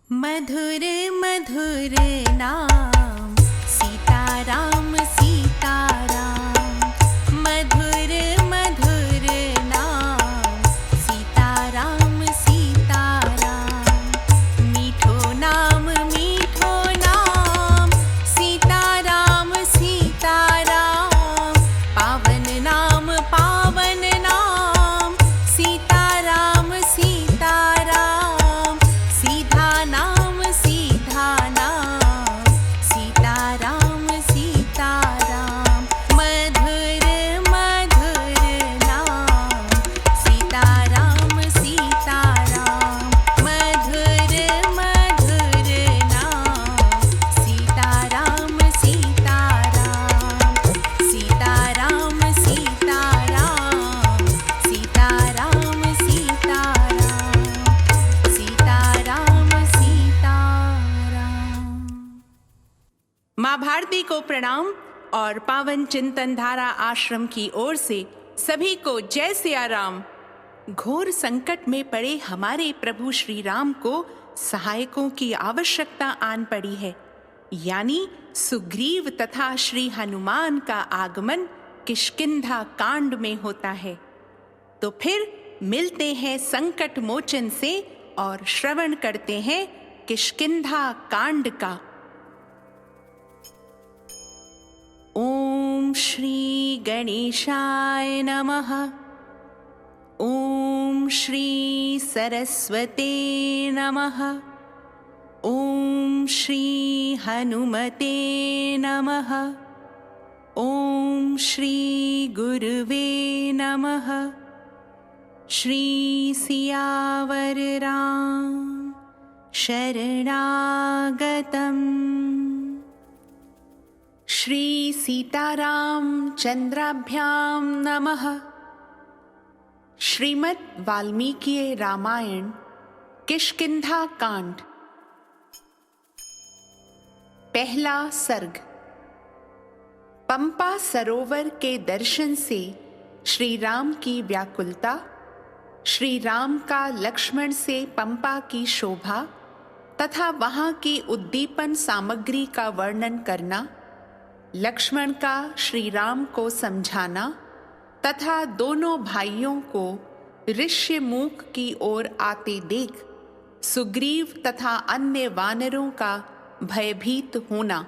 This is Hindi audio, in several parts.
मधुर मधुर नाम सीताराम सीताराम। मधुर मधुर नाम सीताराम सीताराम। मीठो नाम सीताराम सीताराम। पावन नाम सीताराम सीताराम। सीधा नाम सीताराम सीताराम। मधुर मधुर नाम सीताराम सीताराम। मधुर मधुर नाम सीताराम सीताराम। सीताराम सीताराम। सीताराम सीताराम। सीताराम सीताराम। माँ भारती को प्रणाम और पावन चिंतन धारा आश्रम की ओर से सभी को जय सिया राम। घोर संकट में पड़े हमारे प्रभु श्री राम को सहायकों की आवश्यकता आन पड़ी है, यानी सुग्रीव तथा श्री हनुमान का आगमन किष्किंधा कांड में होता है। तो फिर मिलते हैं संकट मोचन से और श्रवण करते हैं किष्किंधा कांड का। ओम श्री गणेशाय नमः। ओम श्री सरस्वते नमः। ओम श्री हनुमते नमः। ओम श्री गुरुवे नमः। श्री सियावर राम शरणागतम्। श्री सीताराम चंद्राभ्याम नमः। श्रीमद् वाल्मीकि रामायण किष्किंधा कांड। पहला सर्ग। पंपा सरोवर के दर्शन से श्री राम की व्याकुलता, श्री राम का लक्ष्मण से पंपा की शोभा तथा वहां की उद्दीपन सामग्री का वर्णन करना, लक्ष्मण का श्री राम को समझाना तथा दोनों भाइयों को ऋष्यमुख की ओर आते देख सुग्रीव तथा अन्य वानरों का भयभीत होना,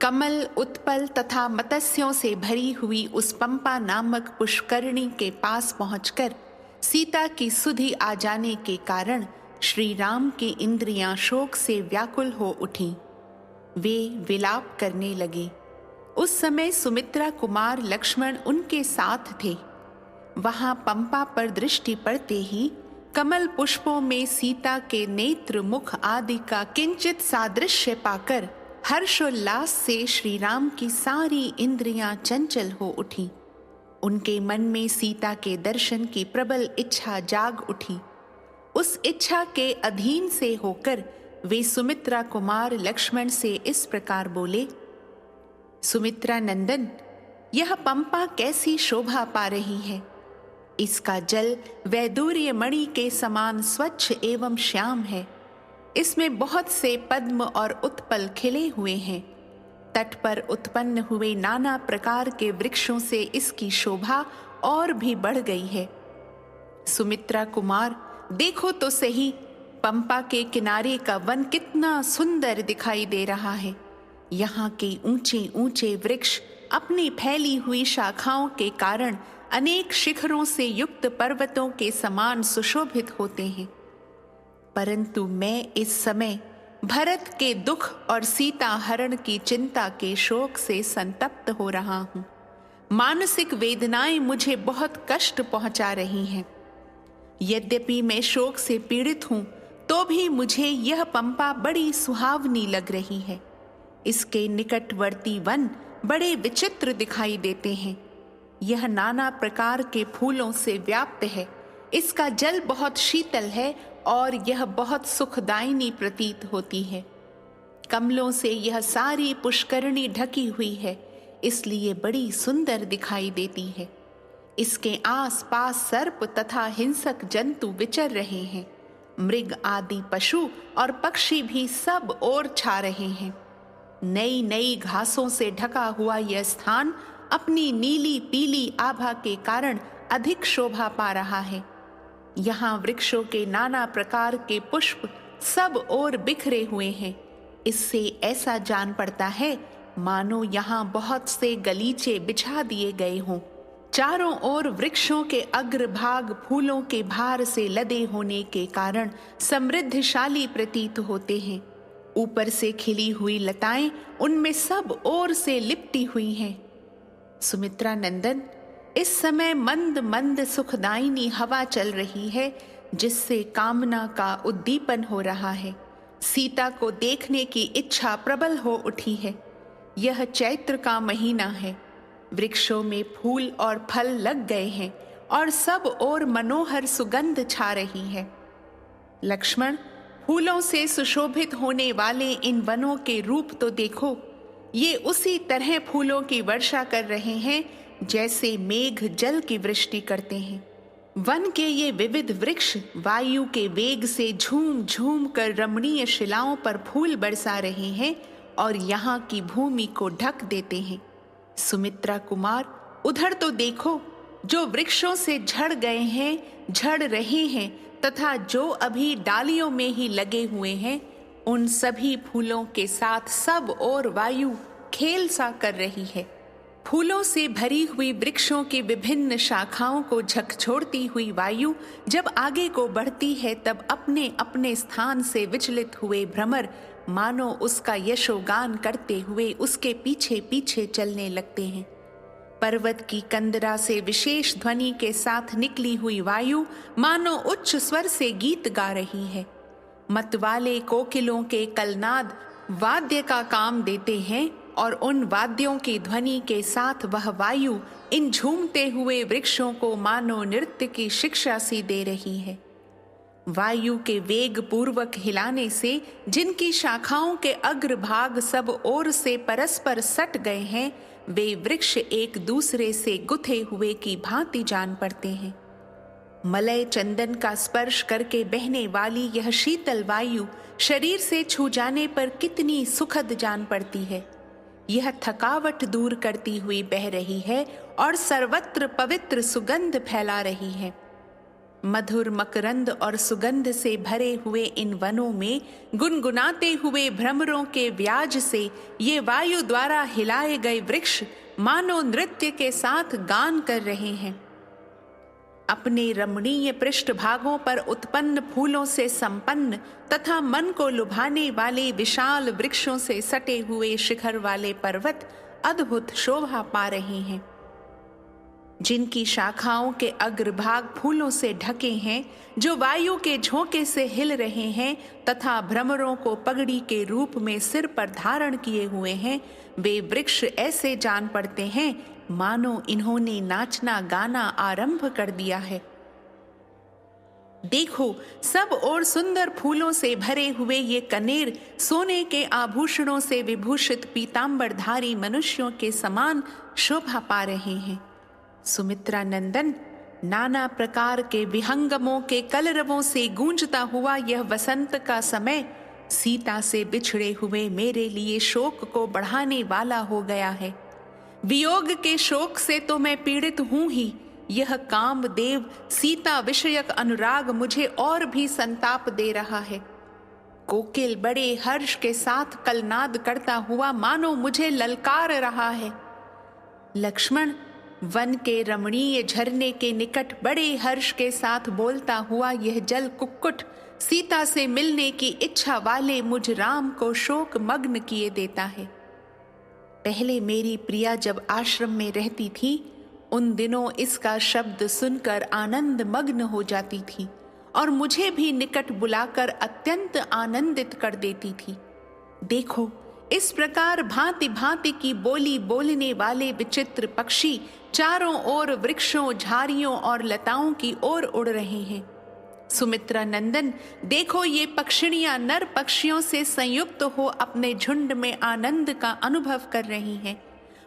कमल उत्पल तथा मत्स्यों से भरी हुई उस पंपा नामक पुष्करणी के पास पहुंचकर सीता की सुधि आ जाने के कारण श्री राम की इंद्रियां शोक से व्याकुल हो उठीं। वे विलाप करने लगे। उस समय सुमित्रा कुमार लक्ष्मण उनके साथ थे। वहां पंपा पर दृष्टि पड़ते ही कमल पुष्पों में सीता के नेत्र मुख आदि का किंचित सादृश्य पाकर हर्षोल्लास से श्री राम की सारी इंद्रियां चंचल हो उठी। उनके मन में सीता के दर्शन की प्रबल इच्छा जाग उठी। उस इच्छा के अधीन से होकर वे सुमित्रा कुमार लक्ष्मण से इस प्रकार बोले। सुमित्रा नंदन, यह पंपा कैसी शोभा पा रही है। इसका जल वैदूर्य मणि के समान स्वच्छ एवं श्याम है। इसमें बहुत से पद्म और उत्पल खिले हुए हैं। तट पर उत्पन्न हुए नाना प्रकार के वृक्षों से इसकी शोभा और भी बढ़ गई है। सुमित्रा कुमार, देखो तो सही, पंपा के किनारे का वन कितना सुंदर दिखाई दे रहा है। यहाँ के ऊंचे ऊंचे वृक्ष अपनी फैली हुई शाखाओं के कारण अनेक शिखरों से युक्त पर्वतों के समान सुशोभित होते हैं। परंतु मैं इस समय भरत के दुख और सीता हरण की चिंता के शोक से संतप्त हो रहा हूँ। मानसिक वेदनाएं मुझे बहुत कष्ट पहुंचा रही हैं। यद्यपि मैं शोक से पीड़ित हूँ, तो भी मुझे यह पंपा बड़ी सुहावनी लग रही है। इसके निकटवर्ती वन बड़े विचित्र दिखाई देते हैं। यह नाना प्रकार के फूलों से व्याप्त है। इसका जल बहुत शीतल है और यह बहुत सुखदायिनी प्रतीत होती है। कमलों से यह सारी पुष्करणी ढकी हुई है, इसलिए बड़ी सुंदर दिखाई देती है। इसके आस पास सर्प तथा हिंसक जंतु विचर रहे हैं। मृग आदि पशु और पक्षी भी सब ओर छा रहे हैं। नई नई घासों से ढका हुआ यह स्थान अपनी नीली पीली आभा के कारण अधिक शोभा पा रहा है। यहाँ वृक्षों के नाना प्रकार के पुष्प सब ओर बिखरे हुए हैं। इससे ऐसा जान पड़ता है मानो यहाँ बहुत से गलीचे बिछा दिए गए हों। चारों ओर वृक्षों के अग्रभाग फूलों के भार से लदे होने के कारण समृद्धशाली प्रतीत होते हैं। ऊपर से खिली हुई लताएं उनमें सब ओर से लिपटी हुई हैं। सुमित्रा नंदन, इस समय मंद मंद सुखदायिनी हवा चल रही है, जिससे कामना का उद्दीपन हो रहा है। सीता को देखने की इच्छा प्रबल हो उठी है। यह चैत्र का महीना है। वृक्षों में फूल और फल लग गए हैं और सब ओर मनोहर सुगंध छा रही है। लक्ष्मण, फूलों से सुशोभित होने वाले इन वनों के रूप तो देखो। ये उसी तरह फूलों की वर्षा कर रहे हैं जैसे मेघ जल की वृष्टि करते हैं। वन के ये विविध वृक्ष वायु के वेग से झूम झूम कर रमणीय शिलाओं पर फूल बरसा रहे हैं और यहाँ की भूमि को ढक देते हैं। सुमित्रा कुमार, उधर तो देखो, जो वृक्षों से झड़ गए हैं, झड़ रहे हैं तथा जो अभी डालियों में ही लगे हुए हैं, उन सभी फूलों के साथ सब ओर वायु खेल सा कर रही है। फूलों से भरी हुई वृक्षों की विभिन्न शाखाओं को झकझोरती हुई वायु जब आगे को बढ़ती है, तब अपने अपने स्थान से विचलित हुए भ्रमर मानो उसका यशोगान करते हुए उसके पीछे पीछे चलने लगते हैं। पर्वत की कंदरा से विशेष ध्वनि के साथ निकली हुई वायु मानो उच्च स्वर से गीत गा रही है। मतवाले कोकिलों के कलनाद वाद्य का काम देते हैं और उन वाद्यों की ध्वनि के साथ वह वायु इन झूमते हुए वृक्षों को मानो नृत्य की शिक्षा सी दे रही है। वायु के वेग पूर्वक हिलाने से जिनकी शाखाओं के अग्रभाग सब ओर से परस्पर सट गए हैं, वे वृक्ष एक दूसरे से गुथे हुए की भांति जान पड़ते हैं। मलय चंदन का स्पर्श करके बहने वाली यह शीतल वायु शरीर से छू जाने पर कितनी सुखद जान पड़ती है। यह थकावट दूर करती हुई बह रही है और सर्वत्र पवित्र सुगंध फैला रही है। मधुर मकरंद और सुगंध से भरे हुए इन वनों में गुनगुनाते हुए भ्रमरों के व्याज से ये वायु द्वारा हिलाए गए वृक्ष मानो नृत्य के साथ गान कर रहे हैं। अपने रमणीय पृष्ठभागों पर उत्पन्न फूलों से संपन्न तथा मन को लुभाने वाले विशाल वृक्षों से सटे हुए शिखर वाले पर्वत अद्भुत शोभा पा रहे हैं। जिनकी शाखाओं के अग्रभाग फूलों से ढके हैं, जो वायु के झोंके से हिल रहे हैं तथा भ्रमरों को पगड़ी के रूप में सिर पर धारण किए हुए हैं, वे वृक्ष ऐसे जान पड़ते हैं मानो इन्होंने नाचना गाना आरंभ कर दिया है। देखो, सब ओर सुंदर फूलों से भरे हुए ये कनेर सोने के आभूषणों से विभूषित पीतांबरधारी मनुष्यों के समान शोभा पा रहे हैं। सुमित्रा नंदन, नाना प्रकार के विहंगमों के कलरवों से गूंजता हुआ यह वसंत का समय सीता से बिछड़े हुए मेरे लिए शोक को बढ़ाने वाला हो गया है। वियोग के शोक से तो मैं पीड़ित हूं ही, यह कामदेव सीता विषयक अनुराग मुझे और भी संताप दे रहा है। कोकिल बड़े हर्ष के साथ कलनाद करता हुआ मानो मुझे ललकार रहा है। लक्ष्मण, वन के रमणीय झरने के निकट बड़े हर्ष के साथ बोलता हुआ यह जल कुक्कुट सीता से मिलने की इच्छा वाले मुझ राम को शोक मग्न किए देता है। पहले मेरी प्रिया जब आश्रम में रहती थी, उन दिनों इसका शब्द सुनकर आनंद मग्न हो जाती थी और मुझे भी निकट बुलाकर अत्यंत आनंदित कर देती थी। देखो, इस प्रकार भांति भांति की बोली बोलने वाले विचित्र पक्षी चारों ओर वृक्षों, झाड़ियों और लताओं की ओर उड़ रहे हैं। सुमित्रा नंदन, देखो, ये पक्षिणियां नर पक्षियों से संयुक्त हो अपने झुंड में आनंद का अनुभव कर रही हैं।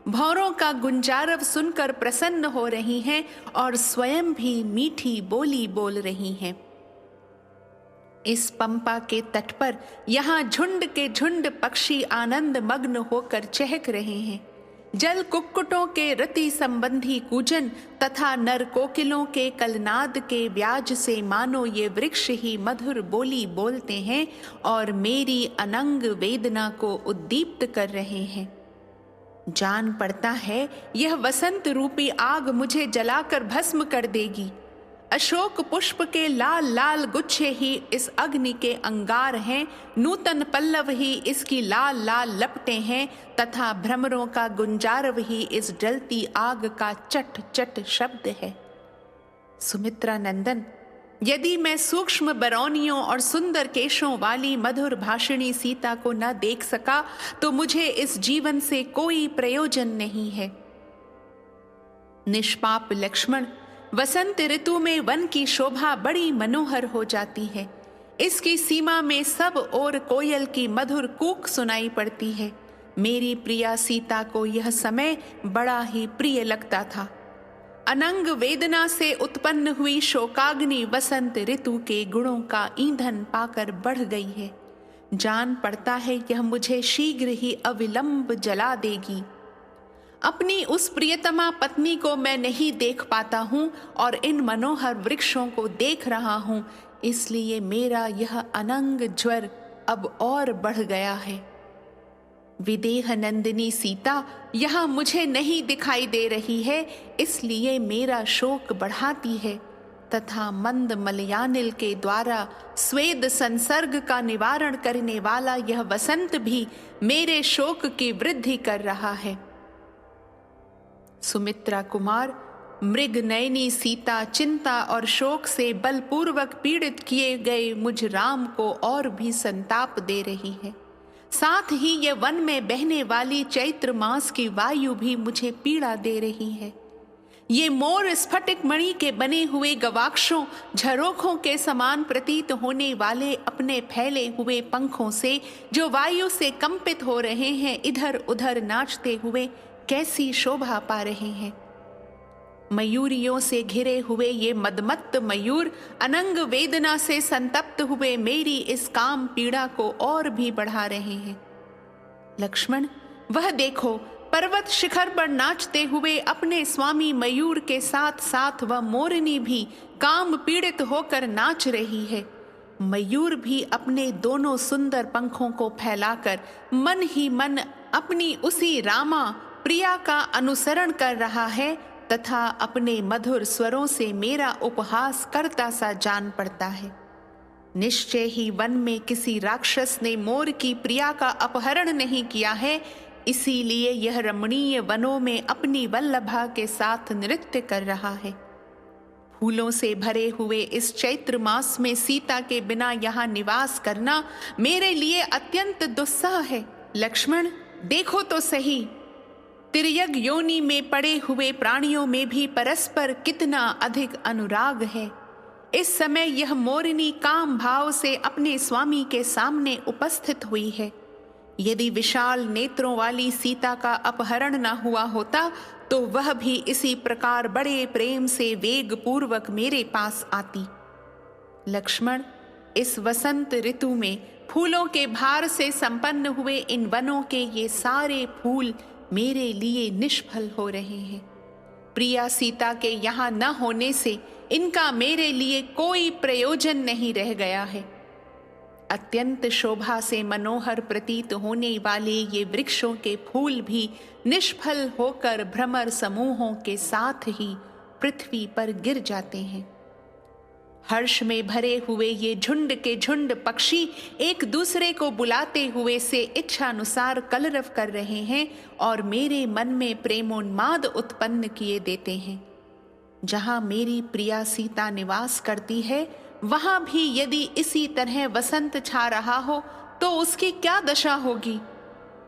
भौरों का गुंजारव सुनकर प्रसन्न हो रही हैं और स्वयं भी मीठी बोली बोल रही हैं। इस पंपा के तट पर यहाँ झुंड के झुंड पक्षी आनंद मग्न होकर चहक रहे हैं। जल कुक्कुटों के रति संबंधी कूजन तथा नर कोकिलों के कलनाद के ब्याज से मानो ये वृक्ष ही मधुर बोली बोलते हैं और मेरी अनंग वेदना को उद्दीप्त कर रहे हैं। जान पड़ता है यह वसंत रूपी आग मुझे जलाकर भस्म कर देगी। अशोक पुष्प के लाल लाल गुच्छे ही इस अग्नि के अंगार हैं, नूतन पल्लव ही इसकी लाल लाल लपटें हैं तथा भ्रमरों का गुंजारव ही इस जलती आग का चट चट शब्द है। सुमित्रा नंदन, यदि मैं सूक्ष्म बरौनियों और सुंदर केशों वाली मधुर भाषिणी सीता को न देख सका तो मुझे इस जीवन से कोई प्रयोजन नहीं है। निष्पाप लक्ष्मण, वसंत ऋतु में वन की शोभा बड़ी मनोहर हो जाती है। इसकी सीमा में सब ओर कोयल की मधुर कूक सुनाई पड़ती है। मेरी प्रिया सीता को यह समय बड़ा ही प्रिय लगता था। अनंग वेदना से उत्पन्न हुई शोकाग्नि वसंत ऋतु के गुणों का ईंधन पाकर बढ़ गई है। जान पड़ता है यह मुझे शीघ्र ही अविलंब जला देगी। अपनी उस प्रियतमा पत्नी को मैं नहीं देख पाता हूँ और इन मनोहर वृक्षों को देख रहा हूँ, इसलिए मेरा यह अनंग ज्वर अब और बढ़ गया है। विदेह नंदिनी सीता यहाँ मुझे नहीं दिखाई दे रही है, इसलिए मेरा शोक बढ़ाती है तथा मंद मलयानिल के द्वारा स्वेद संसर्ग का निवारण करने वाला यह वसंत भी मेरे शोक की वृद्धि कर रहा है। सुमित्रा कुमार, मृग नयनी सीता चिंता और शोक से बलपूर्वक पीड़ित किए गए मुझ राम को और भी संताप दे रही है। साथ ही ये वन में बहने वाली चैत्र मास की वायु भी मुझे पीड़ा दे रही है। ये मोर स्फटिक मणि के बने हुए गवाक्षों झरोखों के समान प्रतीत होने वाले अपने फैले हुए पंखों से जो वायु से कंपित हो रहे हैं, इधर उधर नाचते हुए कैसी शोभा पा रहे हैं। मयूरियों से घिरे हुए ये मदमत्त मयूर अनंग वेदना से संतप्त हुए मेरी इस काम पीड़ा को और भी बढ़ा रहे हैं। लक्ष्मण, वह देखो, पर्वत शिखर पर नाचते हुए अपने स्वामी मयूर के साथ साथ वह मोरनी भी काम पीड़ित होकर नाच रही है। मयूर भी अपने दोनों सुंदर पंखों को फैलाकर मन ही मन अपनी उसी रामा प्रिया का अनुसरण कर रहा है तथा अपने मधुर स्वरों से मेरा उपहास करता सा जान पड़ता है। निश्चय ही वन में किसी राक्षस ने मोर की प्रिया का अपहरण नहीं किया है, इसीलिए यह रमणीय वनों में अपनी वल्लभा के साथ नृत्य कर रहा है। फूलों से भरे हुए इस चैत्र मास में सीता के बिना यहाँ निवास करना मेरे लिए अत्यंत दुस्सह है। लक्ष्मण, देखो तो सही, तिर्यक योनि में पड़े हुए प्राणियों में भी परस्पर कितना अधिक अनुराग है। इस समय यह मोरनी काम भाव से अपने स्वामी के सामने उपस्थित हुई है। यदि विशाल नेत्रों वाली सीता का अपहरण न हुआ होता तो वह भी इसी प्रकार बड़े प्रेम से वेग पूर्वक मेरे पास आती। लक्ष्मण, इस वसंत ऋतु में फूलों के भार से संपन्न हुए इन वनों के ये सारे फूल मेरे लिए निष्फल हो रहे हैं। प्रिया सीता के यहाँ न होने से इनका मेरे लिए कोई प्रयोजन नहीं रह गया है। अत्यंत शोभा से मनोहर प्रतीत होने वाले ये वृक्षों के फूल भी निष्फल होकर भ्रमर समूहों के साथ ही पृथ्वी पर गिर जाते हैं। हर्ष में भरे हुए ये झुंड के झुंड पक्षी एक दूसरे को बुलाते हुए से इच्छानुसार कलरव कर रहे हैं और मेरे मन में प्रेमोन्माद उत्पन्न किए देते हैं। जहाँ मेरी प्रिया सीता निवास करती है वहाँ भी यदि इसी तरह वसंत छा रहा हो तो उसकी क्या दशा होगी।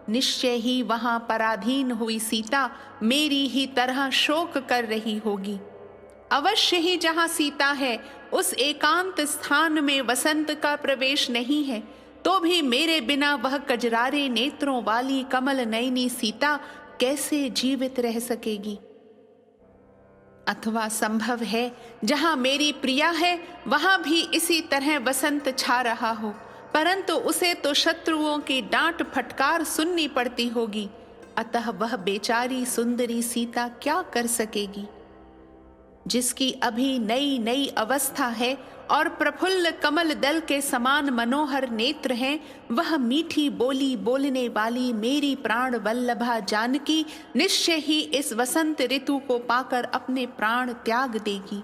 निश्चय ही वहाँ पराधीन हुई सीता मेरी ही तरह शोक कर रही होगी। अवश्य ही जहाँ सीता है उस एकांत स्थान में वसंत का प्रवेश नहीं है, तो भी मेरे बिना वह कजरारे नेत्रों वाली कमल नयनी सीता कैसे जीवित रह सकेगी। अथवा संभव है जहां मेरी प्रिया है वहां भी इसी तरह वसंत छा रहा हो, परंतु उसे तो शत्रुओं की डांट फटकार सुननी पड़ती होगी, अतः वह बेचारी सुंदरी सीता क्या कर सकेगी। जिसकी अभी नई नई अवस्था है और प्रफुल्ल कमल दल के समान मनोहर नेत्र हैं, वह मीठी बोली बोलने वाली मेरी प्राण वल्लभा जानकी निश्चय ही इस वसंत ऋतु को पाकर अपने प्राण त्याग देगी।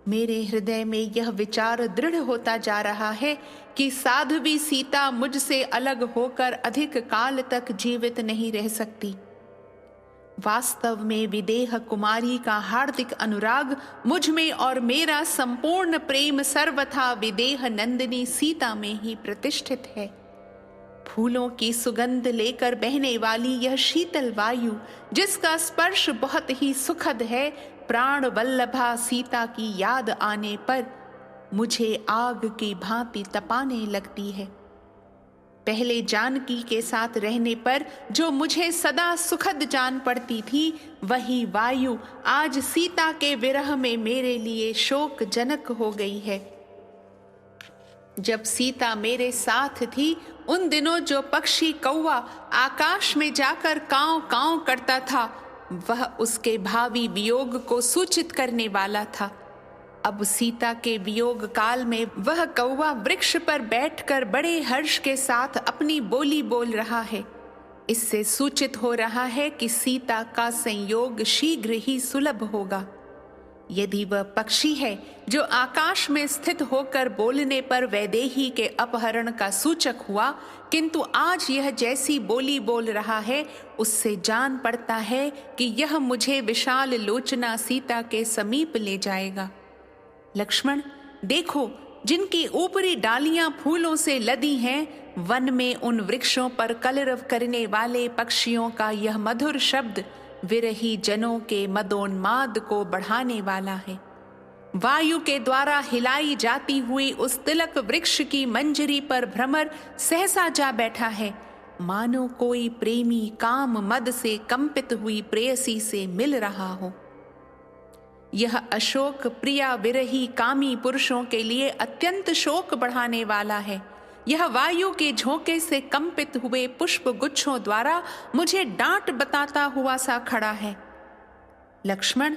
मेरे हृदय में यह विचार दृढ़ होता जा रहा है कि साध्वी सीता मुझसे अलग होकर अधिक काल तक जीवित नहीं रह सकती। वास्तव में विदेह कुमारी का हार्दिक अनुराग मुझ में और मेरा संपूर्ण प्रेम सर्वथा विदेह नंदिनी सीता में ही प्रतिष्ठित है। फूलों की सुगंध लेकर बहने वाली यह शीतल वायु, जिसका स्पर्श बहुत ही सुखद है, प्राण वल्लभा सीता की याद आने पर मुझे आग की भांति तपाने लगती है। पहले जानकी के साथ रहने पर जो मुझे सदा सुखद जान पड़ती थी, वही वायु आज सीता के विरह में मेरे लिए शोकजनक हो गई है। जब सीता मेरे साथ थी उन दिनों जो पक्षी कौवा आकाश में जाकर कांव कांव करता था, वह उसके भावी वियोग को सूचित करने वाला था। अब सीता के वियोग काल में वह कौवा वृक्ष पर बैठकर बड़े हर्ष के साथ अपनी बोली बोल रहा है। इससे सूचित हो रहा है कि सीता का संयोग शीघ्र ही सुलभ होगा। यदि वह पक्षी है जो आकाश में स्थित होकर बोलने पर वैदेही के अपहरण का सूचक हुआ, किंतु आज यह जैसी बोली बोल रहा है, उससे जान पड़ता है कि यह मुझे विशाल लोचना सीता के समीप ले जाएगा। लक्ष्मण, देखो, जिनकी ऊपरी डालियां फूलों से लदी हैं, वन में उन वृक्षों पर कलरव करने वाले पक्षियों का यह मधुर शब्द विरही जनों के मदोन्माद को बढ़ाने वाला है। वायु के द्वारा हिलाई जाती हुई उस तिलक वृक्ष की मंजरी पर भ्रमर सहसा जा बैठा है, मानो कोई प्रेमी काम मद से कंपित हुई प्रेयसी से मिल रहा हो। यह अशोक प्रिया विरही कामी पुरुषों के लिए अत्यंत शोक बढ़ाने वाला है। यह वायु के झोंके से कंपित हुए पुष्प गुच्छों द्वारा मुझे डांट बताता हुआ सा खड़ा है। लक्ष्मण,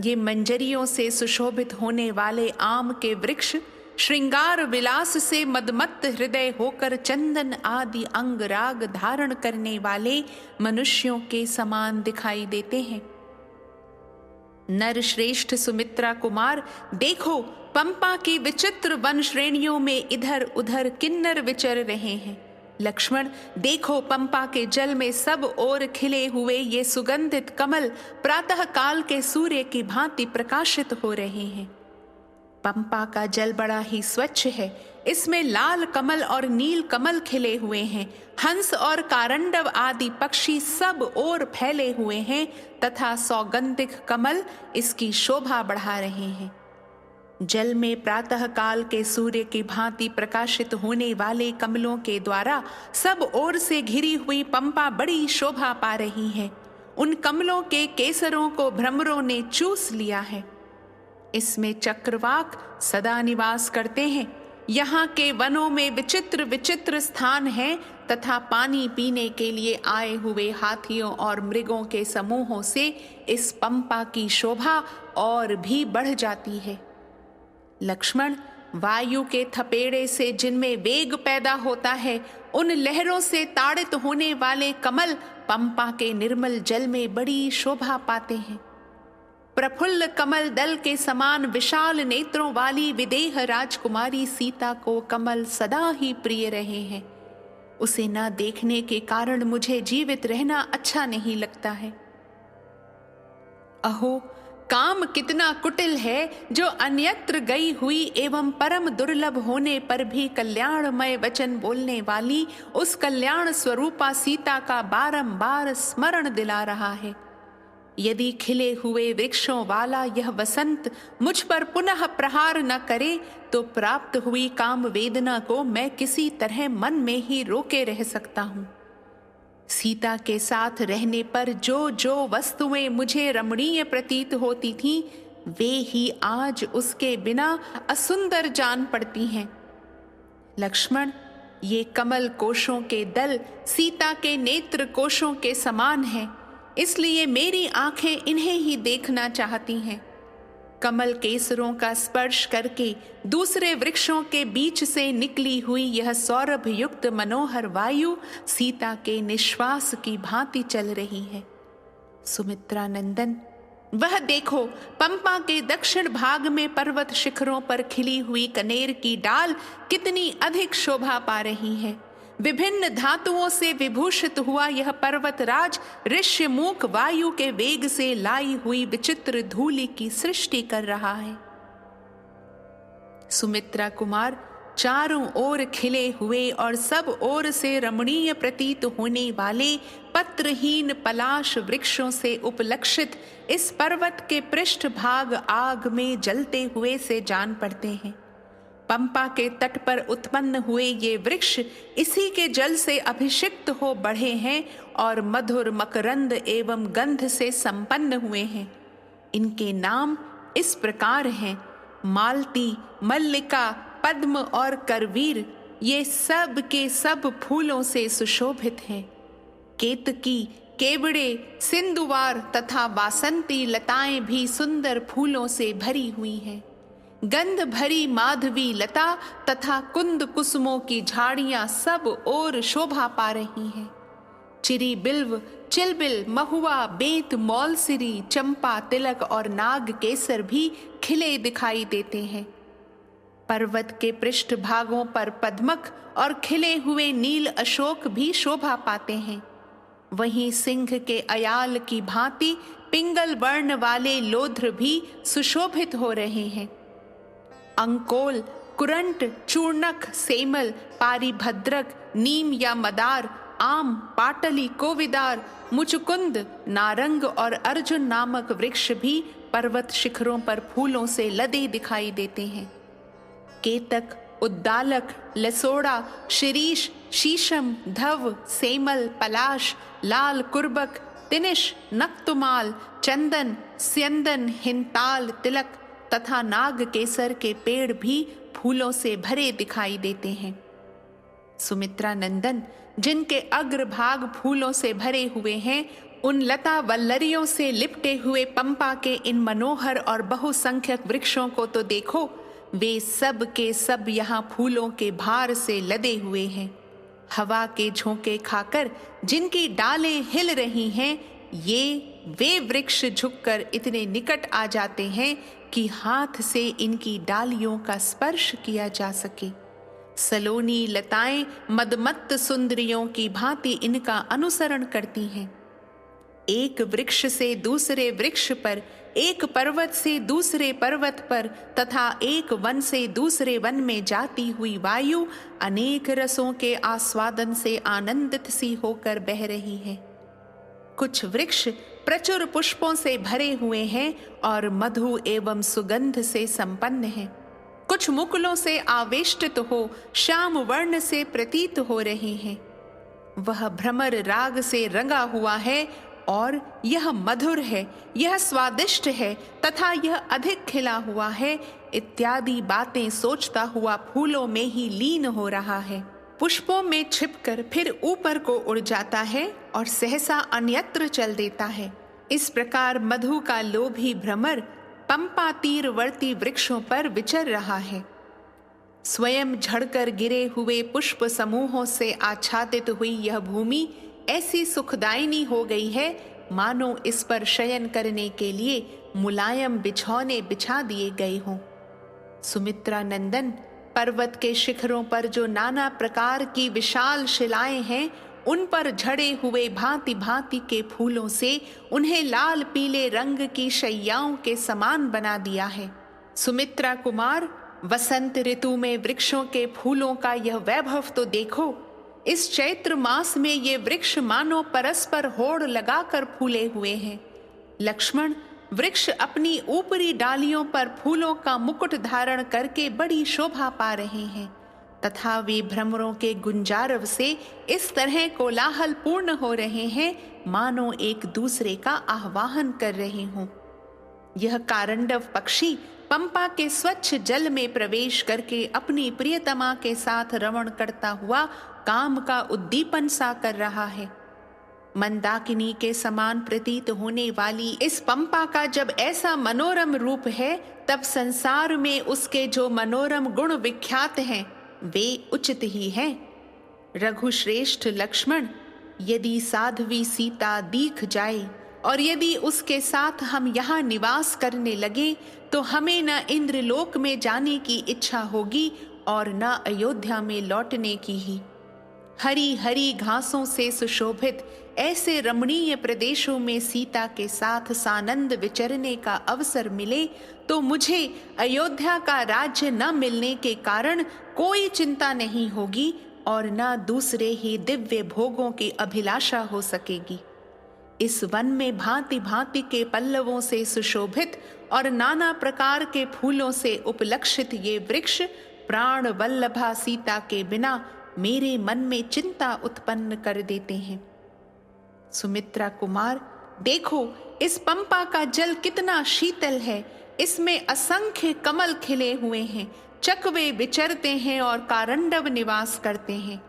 ये मंजरियों से सुशोभित होने वाले आम के वृक्ष श्रृंगार विलास से मदमत्त हृदय होकर चंदन आदि अंग राग धारण करने वाले मनुष्यों के समान दिखाई देते हैं। नर श्रेष्ठ सुमित्रा कुमार, देखो, पंपा की विचित्र वन श्रेणियों में इधर उधर किन्नर विचर रहे हैं। लक्ष्मण, देखो, पंपा के जल में सब ओर खिले हुए ये सुगंधित कमल प्रातः काल के सूर्य की भांति प्रकाशित हो रहे हैं। पंपा का जल बड़ा ही स्वच्छ है, इसमें लाल कमल और नील कमल खिले हुए हैं। हंस और कारंडव आदि पक्षी सब ओर फैले हुए हैं तथा सौगंधिक कमल इसकी शोभा बढ़ा रहे हैं। जल में प्रातः काल के सूर्य की भांति प्रकाशित होने वाले कमलों के द्वारा सब ओर से घिरी हुई पंपा बड़ी शोभा पा रही है। उन कमलों के केसरों को भ्रमरों ने चूस लिया है। इसमें चक्रवाक सदा निवास करते हैं। यहाँ के वनों में विचित्र विचित्र स्थान हैं तथा पानी पीने के लिए आए हुए हाथियों और मृगों के समूहों से इस पंपा की शोभा और भी बढ़ जाती है। लक्ष्मण, वायु के थपेड़े से जिनमें वेग पैदा होता है, उन लहरों से ताड़ित होने वाले कमल पंपा के निर्मल जल में बड़ी शोभा पाते हैं। प्रफुल्ल कमल दल के समान विशाल नेत्रों वाली विदेह राजकुमारी सीता को कमल सदा ही प्रिय रहे हैं। उसे न देखने के कारण मुझे जीवित रहना अच्छा नहीं लगता है। अहो, काम कितना कुटिल है, जो अन्यत्र गई हुई एवं परम दुर्लभ होने पर भी कल्याणमय वचन बोलने वाली उस कल्याण स्वरूपा सीता का बारंबार स्मरण दिला रहा है। यदि खिले हुए वृक्षों वाला यह वसंत मुझ पर पुनः प्रहार न करे, तो प्राप्त हुई काम वेदना को मैं किसी तरह मन में ही रोके रह सकता हूँ। सीता के साथ रहने पर जो जो वस्तुएं मुझे रमणीय प्रतीत होती थीं, वे ही आज उसके बिना असुंदर जान पड़ती हैं। लक्ष्मण, ये कमल कोशों के दल सीता के नेत्र कोशों के समान हैं, इसलिए मेरी आंखें इन्हें ही देखना चाहती हैं। कमल केसरों का स्पर्श करके दूसरे वृक्षों के बीच से निकली हुई यह सौरभ युक्त मनोहर वायु सीता के निश्वास की भांति चल रही है। सुमित्रा नंदन, वह देखो, पंपा के दक्षिण भाग में पर्वत शिखरों पर खिली हुई कनेर की डाल कितनी अधिक शोभा पा रही है। विभिन्न धातुओं से विभूषित हुआ यह पर्वतराज ऋष्यमुख वायु के वेग से लाई हुई विचित्र धूलि की सृष्टि कर रहा है। सुमित्रा कुमार, चारों ओर खिले हुए और सब ओर से रमणीय प्रतीत होने वाले पत्रहीन पलाश वृक्षों से उपलक्षित इस पर्वत के पृष्ठ भाग आग में जलते हुए से जान पड़ते हैं। पंपा के तट पर उत्पन्न हुए ये वृक्ष इसी के जल से अभिषिक्त हो बढ़े हैं और मधुर मकरंद एवं गंध से संपन्न हुए हैं। इनके नाम इस प्रकार हैं: मालती, मल्लिका, पद्म और करवीर। ये सब के सब फूलों से सुशोभित हैं। केतकी, केवड़े, सिंधुवार तथा वासंती लताएं भी सुंदर फूलों से भरी हुई हैं। गंध भरी माधवी लता तथा कुंद कुसुमों की झाड़ियां सब ओर शोभा पा रही हैं। चिरी बिल्व, चिलबिल, महुआ, बेंत, मौलसिरी, चंपा, तिलक और नाग केसर भी खिले दिखाई देते हैं। पर्वत के पृष्ठ भागों पर पद्मक और खिले हुए नील अशोक भी शोभा पाते हैं। वहीं सिंह के अयाल की भांति पिंगल वर्ण वाले लोध्र भी सुशोभित हो रहे हैं। अंकोल, कुरंट, चूर्णक, सेमल, पारिभद्रक, नीम या मदार, आम, पाटली, कोविदार, मुचुकुंद, नारंग और अर्जुन नामक वृक्ष भी पर्वत शिखरों पर फूलों से लदे दिखाई देते हैं। केतक, उद्दालक, लसोड़ा, शिरीष, शीशम, धव, सेमल, पलाश, लाल कुर्बक, तिनिश, नक्तुमाल, चंदन, स्यंदन, हिंताल, तिलक तथा नाग केसर के पेड़ भी फूलों से भरे दिखाई देते हैं। सुमित्रा नंदन, जिनके अग्रभाग फूलों से भरे हुए हैं, उन लता वल्लरियों से लिपटे हुए पंपा के इन मनोहर और बहुसंख्यक वृक्षों को तो देखो। वे सब के सब यहाँ फूलों के भार से लदे हुए हैं। हवा के झोंके खाकर जिनकी डालें हिल रही हैं, वे वृक्ष झुककर इतने निकट आ जाते हैं कि हाथ से इनकी डालियों का स्पर्श किया जा सके। सलोनी लताएं मदमत्त सुंदरियों की भांति इनका अनुसरण करती हैं। एक वृक्ष से दूसरे वृक्ष पर, एक पर्वत से दूसरे पर्वत पर तथा एक वन से दूसरे वन में जाती हुई वायु अनेक रसों के आस्वादन से आनंदित सी होकर बह रही है। कुछ वृक्ष प्रचुर पुष्पों से भरे हुए हैं और मधु एवं सुगंध से संपन्न हैं। कुछ मुकुलों से आवेष्टित हो श्याम वर्ण से प्रतीत हो रहे हैं। वह भ्रमर राग से रंगा हुआ है और यह मधुर है, यह स्वादिष्ट है तथा यह अधिक खिला हुआ है इत्यादि बातें सोचता हुआ फूलों में ही लीन हो रहा है। पुष्पों में छिपकर फिर ऊपर को उड़ जाता है और सहसा अन्यत्र चल देता है। इस प्रकार मधु का लोभी भ्रमर पंपा तीरवर्ती वृक्षों पर विचर रहा है। स्वयं झड़कर गिरे हुए पुष्प समूहों से आच्छादित हुई यह भूमि ऐसी सुखदायिनी हो गई है मानो इस पर शयन करने के लिए मुलायम बिछौने बिछा दिए गए हों। सुमित्रा नंदन, पर्वत के शिखरों पर जो नाना प्रकार की विशाल शिलाएं हैं, उन पर झड़े हुए भांति भांति के फूलों से उन्हें लाल पीले रंग की शैयाओं के समान बना दिया है। सुमित्रा कुमार, वसंत ऋतु में वृक्षों के फूलों का यह वैभव तो देखो। इस चैत्र मास में ये वृक्ष मानो परस्पर होड़ लगाकर फूले हुए हैं। लक्ष्मण, वृक्ष अपनी ऊपरी डालियों पर फूलों का मुकुट धारण करके बड़ी शोभा पा रहे हैं। तथा वे भ्रमरों के गुंजारव से इस तरह कोलाहल पूर्ण हो रहे हैं मानो एक दूसरे का आह्वान कर रहे हों। यह कारंडव पक्षी पंपा के स्वच्छ जल में प्रवेश करके अपनी प्रियतमा के साथ रमण करता हुआ काम का उद्दीपन सा कर रहा है। मंदाकिनी के समान प्रतीत होने वाली इस पंपा का जब ऐसा मनोरम रूप है, तब संसार में उसके जो मनोरम गुण विख्यात हैं वे उचित ही हैं। रघुश्रेष्ठ लक्ष्मण, यदि साध्वी सीता दीख जाए और यदि उसके साथ हम यहाँ निवास करने लगे तो हमें न इंद्रलोक में जाने की इच्छा होगी और न अयोध्या में लौटने की ही। हरी हरी घासों से सुशोभित ऐसे रमणीय प्रदेशों में सीता के साथ सानंद विचरने का अवसर मिले तो मुझे अयोध्या का राज्य न मिलने के कारण कोई चिंता नहीं होगी और न दूसरे ही दिव्य भोगों की अभिलाषा हो सकेगी। इस वन में भांति भांति के पल्लवों से सुशोभित और नाना प्रकार के फूलों से उपलक्षित ये वृक्ष प्राण वल्लभा सीता के बिना मेरे मन में चिंता उत्पन्न कर देते हैं। सुमित्रा कुमार, देखो इस पंपा का जल कितना शीतल है। इसमें असंख्य कमल खिले हुए हैं, चकवे विचरते हैं और कारंडव निवास करते हैं।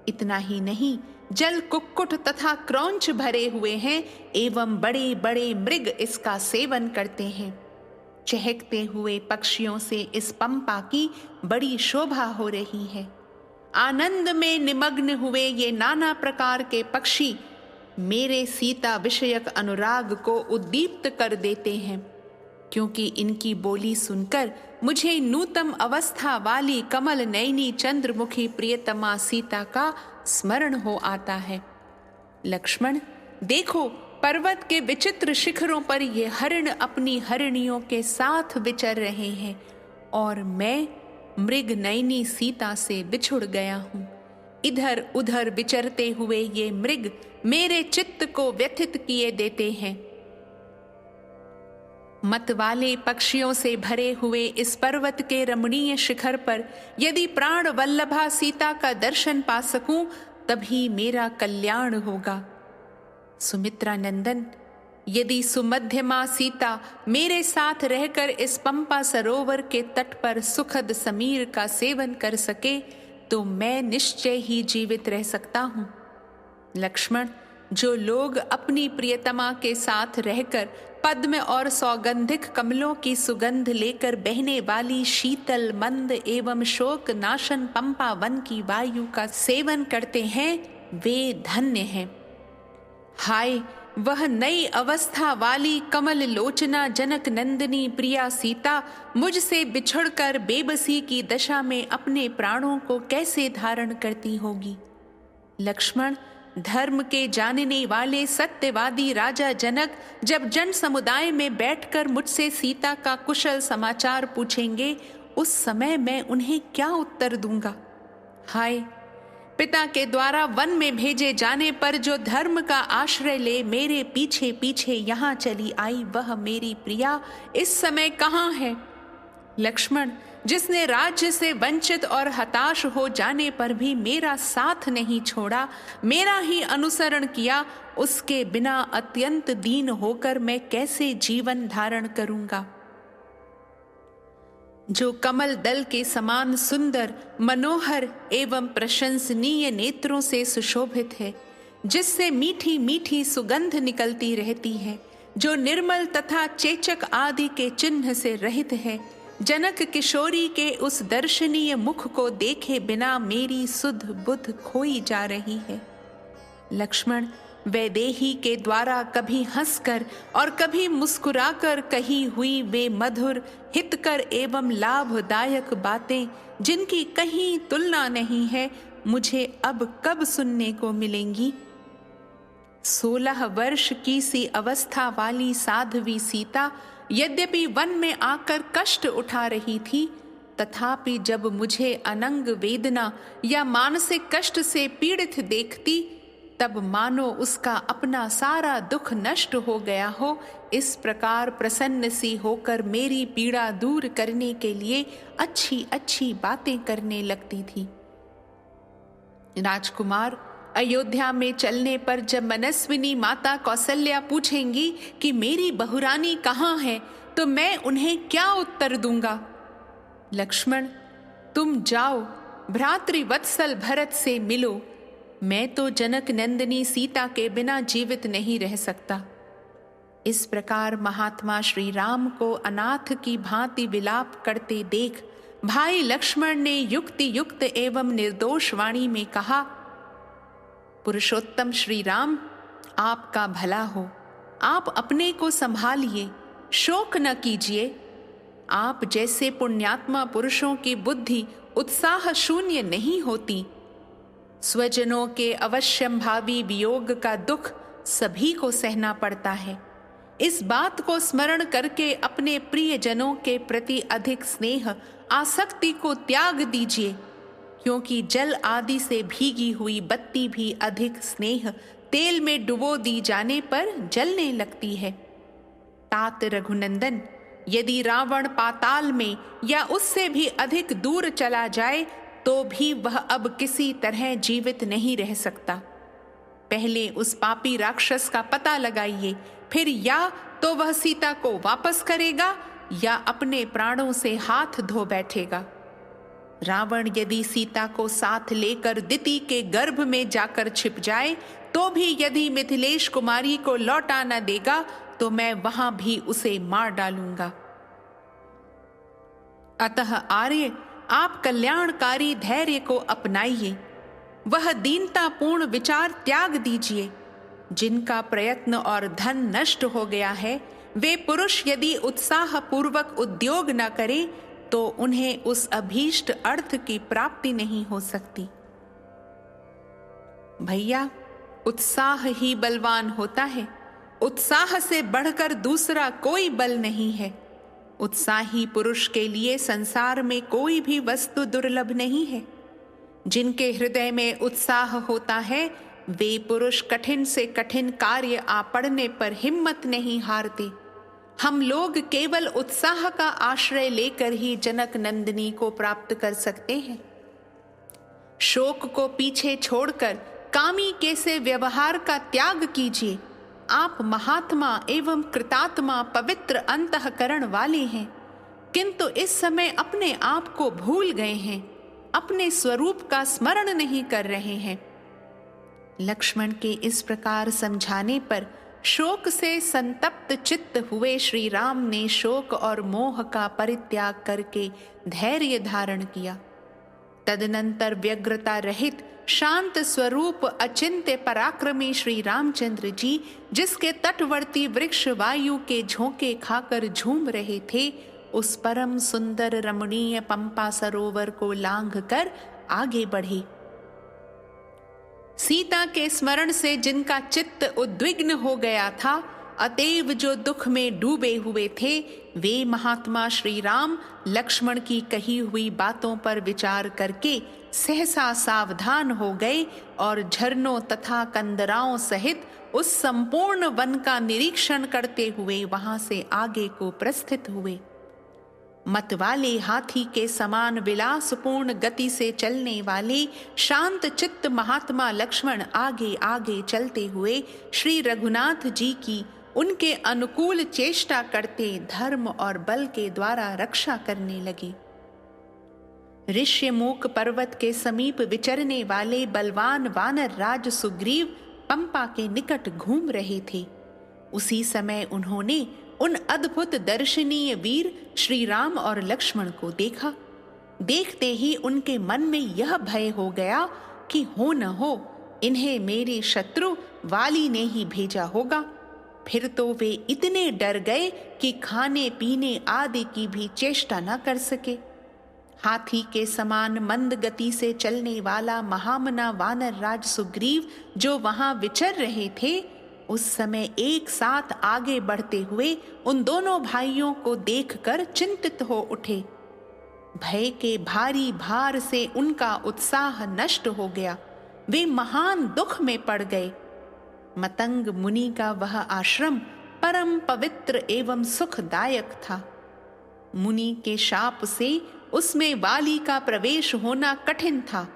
इतना ही नहीं, जल कुक्कुट तथा क्रौंच भरे हुए हैं एवं बड़े बड़े मृग इसका सेवन करते हैं। चहकते हुए पक्षियों से इस पंपा की बड़ी शोभा हो रही है। आनंद में निमग्न हुए ये नाना प्रकार के पक्षी मेरे सीता विषयक अनुराग को उद्दीप्त कर देते हैं, क्योंकि इनकी बोली सुनकर मुझे नूतन अवस्था वाली कमल नयनी चंद्रमुखी प्रियतमा सीता का स्मरण हो आता है। लक्ष्मण, देखो पर्वत के विचित्र शिखरों पर ये हरिण अपनी हरिणियों के साथ विचर रहे हैं और मैं मृग नयनी सीता से बिछुड़ गया हूँ। इधर उधर विचरते हुए ये मृग मेरे चित्त को व्यथित किए देते हैं। मत वाले पक्षियों से भरे हुए इस पर्वत के रमणीय शिखर पर यदि प्राण वल्लभा सीता का दर्शन पा सकूं तभी मेरा कल्याण होगा। सुमित्रा नंदन, यदि सुमध्यमा सीता मेरे साथ रहकर इस पंपा सरोवर के तट पर सुखद समीर का सेवन कर सके तो मैं निश्चय ही जीवित रह सकता हूँ। लक्ष्मण, जो लोग अपनी प्रियतमा के साथ रहकर पद्म और सौगंधिक कमलों की सुगंध लेकर बहने वाली शीतल मंद एवं शोक नाशन पंपा वन की वायु का सेवन करते हैं वे धन्य हैं। हाय, वह नई अवस्था वाली कमल लोचना जनक नंदिनी प्रिया सीता मुझसे बिछुड़कर बेबसी की दशा में अपने प्राणों को कैसे धारण करती होगी। लक्ष्मण, धर्म के जानने वाले सत्यवादी राजा जनक जब जन समुदाय में बैठकर मुझसे सीता का कुशल समाचार पूछेंगे, उस समय मैं उन्हें क्या उत्तर दूंगा। हाय, पिता के द्वारा वन में भेजे जाने पर जो धर्म का आश्रय ले मेरे पीछे पीछे यहाँ चली आई वह मेरी प्रिया इस समय कहाँ है। लक्ष्मण, जिसने राज्य से वंचित और हताश हो जाने पर भी मेरा साथ नहीं छोड़ा, मेरा ही अनुसरण किया, उसके बिना अत्यंत दीन होकर मैं कैसे जीवन धारण करूंगा। जो कमल दल के समान सुंदर, मनोहर एवं प्रशंसनीय नेत्रों से सुशोभित है, जिससे मीठी मीठी सुगंध निकलती रहती है, जो निर्मल तथा चेचक आदि के चिन्ह से रहित है, जनक किशोरी के उस दर्शनीय मुख को देखे बिना मेरी सुध बुध खोई जा रही है। लक्ष्मण, वैदेही के द्वारा कभी हंसकर और कभी मुस्कुराकर कही हुई वे मधुर, हितकर एवं लाभदायक बातें जिनकी कहीं तुलना नहीं है, मुझे अब कब सुनने को मिलेंगी। 16 वर्ष की सी अवस्था वाली साध्वी सीता यद्यपि वन में आकर कष्ट उठा रही थी, तथापि जब मुझे अनंग वेदना या मानसिक कष्ट से पीड़ित देखती तब मानो उसका अपना सारा दुख नष्ट हो गया हो, इस प्रकार प्रसन्न सी होकर मेरी पीड़ा दूर करने के लिए अच्छी अच्छी बातें करने लगती थी। राजकुमार, अयोध्या में चलने पर जब मनस्विनी माता कौसल्या पूछेंगी कि मेरी बहुरानी कहाँ है, तो मैं उन्हें क्या उत्तर दूंगा? लक्ष्मण, तुम जाओ, भ्रातृवत्सल भरत से मिलो। मैं तो जनक नंदिनी सीता के बिना जीवित नहीं रह सकता। इस प्रकार महात्मा श्री राम को अनाथ की भांति विलाप करते देख भाई लक्ष्मण ने युक्ति युक्त एवं निर्दोष वाणी में कहा, पुरुषोत्तम श्री राम, आपका भला हो। आप अपने को संभालिए, शोक न कीजिए। आप जैसे पुण्यात्मा पुरुषों की बुद्धि उत्साह शून्य नहीं होती। स्वजनों के अवश्यंभावी वियोग का दुख सभी को सहना पड़ता है। इस बात को स्मरण करके अपने प्रियजनों के प्रति अधिक स्नेह आसक्ति को त्याग दीजिए, क्योंकि जल आदि से भीगी हुई बत्ती भी अधिक स्नेह तेल में डुबो दी जाने पर जलने लगती है। तात रघुनंदन, यदि रावण पाताल में या उससे भी अधिक दूर चला जाए तो भी वह अब किसी तरह जीवित नहीं रह सकता। पहले उस पापी राक्षस का पता लगाइए, फिर या तो वह सीता को वापस करेगा या अपने प्राणों से हाथ धो बैठेगा। रावण यदि सीता को साथ लेकर दिति के गर्भ में जाकर छिप जाए तो भी यदि मिथिलेश कुमारी को लौटा न देगा तो मैं वहां भी उसे मार डालूंगा। अतः आर्य, आप कल्याणकारी धैर्य को अपनाइए। वह दीनतापूर्ण विचार त्याग दीजिए। जिनका प्रयत्न और धन नष्ट हो गया है, वे पुरुष यदि उत्साह पूर्वक उद्योग न करें तो उन्हें उस अभीष्ट अर्थ की प्राप्ति नहीं हो सकती। भैया, उत्साह ही बलवान होता है। उत्साह से बढ़कर दूसरा कोई बल नहीं है। उत्साही पुरुष के लिए संसार में कोई भी वस्तु दुर्लभ नहीं है। जिनके हृदय में उत्साह होता है, वे पुरुष कठिन से कठिन कार्य आ पड़ने पर हिम्मत नहीं हारते। हम लोग केवल उत्साह का आश्रय लेकर ही जनक नंदिनी को प्राप्त कर सकते हैं। शोक को पीछे छोड़कर कामी के से व्यवहार का त्याग कीजिए। आप महात्मा एवं कृतात्मा पवित्र अंतःकरण वाले हैं, किंतु इस समय अपने आप को भूल गए हैं, अपने स्वरूप का स्मरण नहीं कर रहे हैं। लक्ष्मण के इस प्रकार समझाने पर शोक से संतप्त चित्त हुए श्री राम ने शोक और मोह का परित्याग करके धैर्य धारण किया। तदनंतर व्यग्रता रहित शांत स्वरूप अचिंत्य पराक्रमी श्री रामचंद्र जी, जिसके तटवर्ती वृक्ष वायु के झोंके खाकर झूम रहे थे, उस परम सुंदर रमणीय पंपा सरोवर को लांघकर आगे बढ़े। सीता के स्मरण से जिनका चित्त उद्विग्न हो गया था, अतएव जो दुख में डूबे हुए थे, वे महात्मा श्री राम लक्ष्मण की कही हुई बातों पर विचार करके सहसा सावधान हो गए और झरनों तथा कंदराओं सहित उस संपूर्ण वन का निरीक्षण करते हुए वहां से आगे को प्रस्थित हुए। मतवाले हाथी के समान विलासपूर्ण गति से चलने वाले शांत चित्त महात्मा लक्ष्मण आगे आगे चलते हुए श्री रघुनाथ जी की उनके अनुकूल चेष्टा करते धर्म और बल के द्वारा रक्षा करने लगे। ऋष्यमूक पर्वत के समीप विचरने वाले बलवान वानर राज सुग्रीव पंपा के निकट घूम रहे थे। उसी समय उन्होंने उन अद्भुत दर्शनीय वीर श्री राम और लक्ष्मण को देखा। देखते ही उनके मन में यह भय हो गया कि हो न हो इन्हें मेरे शत्रु वाली ने ही भेजा होगा। फिर तो वे इतने डर गए कि खाने पीने आदि की भी चेष्टा न कर सके। हाथी के समान मंद गति से चलने वाला महामना वानर राज सुग्रीव जो वहां विचर रहे थे, उस समय एक साथ आगे बढ़ते हुए उन दोनों भाइयों को देखकर चिंतित हो उठे। भय के भारी भार से उनका उत्साह नष्ट हो गया। वे महान दुख में पड़ गए। मतंग मुनि का वह आश्रम परम पवित्र एवं सुखदायक था। मुनि के शाप से उसमें वाली का प्रवेश होना कठिन था,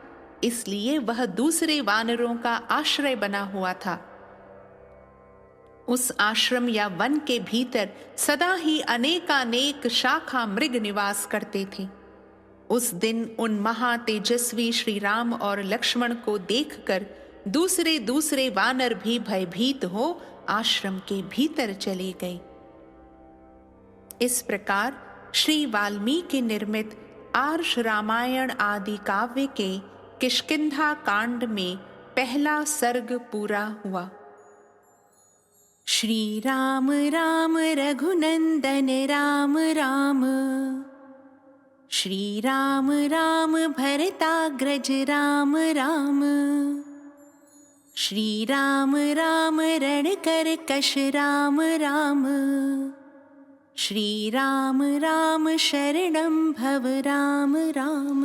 इसलिए वह दूसरे वानरों का आश्रय बना हुआ था। उस आश्रम या वन के भीतर सदा ही अनेकानेक शाखा मृग निवास करते थे। उस दिन उन महातेजस्वी श्री राम और लक्ष्मण को देखकर दूसरे दूसरे वानर भी भयभीत हो आश्रम के भीतर चले गए। इस प्रकार श्री वाल्मीकि निर्मित आर्ष रामायण आदि काव्य के किष्किंधा कांड में पहला सर्ग पूरा हुआ। श्री राम राम रघुनंदन राम राम, श्री राम राम भरताग्रज राम राम, श्री राम राम रणकरकश राम राम, श्री राम राम शरणं भव राम राम।